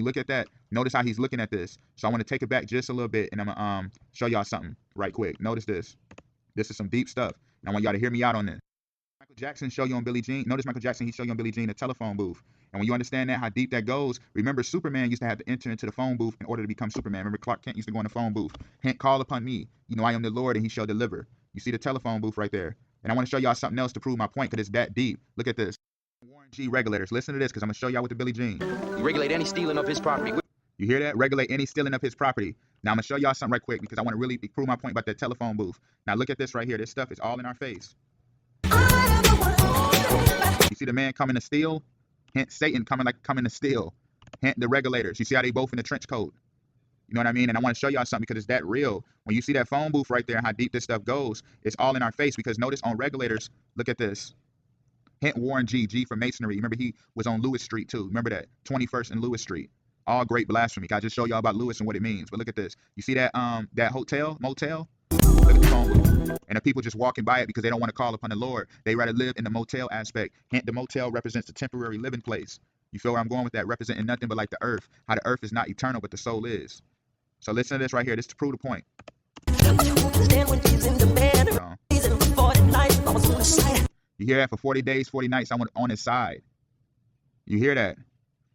you look at that, notice how he's looking at this. So I want to take it back just a little bit, and I'm gonna show y'all something right quick. Notice this. This is some deep stuff, and I want y'all to hear me out on this. Michael Jackson show you on Billie Jean. Notice Michael Jackson, he showed you on Billie Jean a telephone booth. And when you understand that, how deep that goes, remember Superman used to have to enter into the phone booth in order to become Superman. Remember Clark Kent used to go in the phone booth. Hint, call upon me. You know, I am the Lord and he shall deliver. You see the telephone booth right there. And I want to show y'all something else to prove my point because it's that deep. Look at this. Warren G regulators. Listen to this because I'm going to show y'all with the Billie Jean. You regulate any stealing of his property. You hear that? Regulate any stealing of his property. Now I'm going to show y'all something right quick because I want to really prove my point about that telephone booth. Now look at this right here. This stuff is all in our face. You see the man coming to steal? Hint, Satan coming to steal. Hint, the regulators. You see how they both in the trench coat? You know what I mean? And I want to show y'all something because it's that real. When you see that phone booth right there and how deep this stuff goes, it's all in our face because notice on regulators, look at this. Hint, Warren G. G for masonry. Remember he was on Lewis Street too. Remember that? 21st and Lewis Street. All great blasphemy. I just show y'all about Lewis and what it means. But look at this. You see that that hotel, motel? Look at the phone booth. And the people just walking by it because they don't want to call upon the Lord. They rather live in the motel aspect. Hint, the motel represents the temporary living place. You feel where I'm going with that? Representing nothing but like the earth. How the earth is not eternal, but the soul is. So listen to this right here. This is to prove the point. You hear that? For 40 days, 40 nights, I went on his side. You hear that?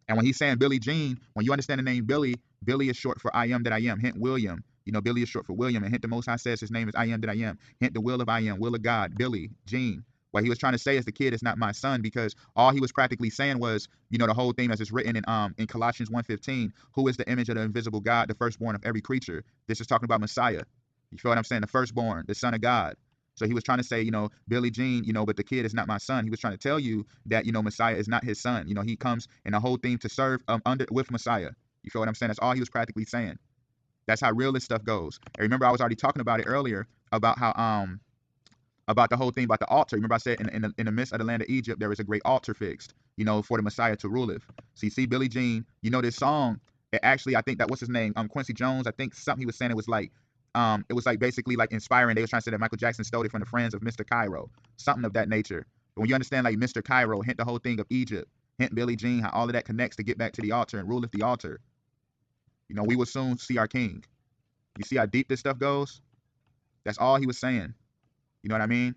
And when he's saying Billie Jean, when you understand the name Billy, Billy is short for I am that I am. Hint, William. You know, Billy is short for William. And hint, the Most High says his name is I am that I am. Hint, the will of I am, will of God, Billy, Jean. What he was trying to say is the kid is not my son because all he was practically saying was, you know, the whole thing as it's written in Colossians 1:15, who is the image of the invisible God, the firstborn of every creature. This is talking about Messiah. You feel what I'm saying? The firstborn, the son of God. So he was trying to say, you know, Billie Jean, you know, but the kid is not my son. He was trying to tell you that, you know, Messiah is not his son. You know, he comes in the whole thing to serve with Messiah. You feel what I'm saying? That's all he was practically saying. That's how real this stuff goes. And remember, I was already talking about it earlier about how about the whole thing about the altar. Remember I said in the midst of the land of Egypt, there is a great altar fixed, you know, for the Messiah to ruleth. So you see Billie Jean, you know, this song, it actually, I think that, what's his name? Quincy Jones, I think something he was saying, it was like basically like inspiring. They were trying to say that Michael Jackson stole it from the friends of Mr. Cairo, something of that nature. But when you understand like Mr. Cairo, hint the whole thing of Egypt, hint Billie Jean, how all of that connects to get back to the altar and ruleth the altar. You know, we will soon see our king. You see how deep this stuff goes? That's all he was saying. You know what I mean?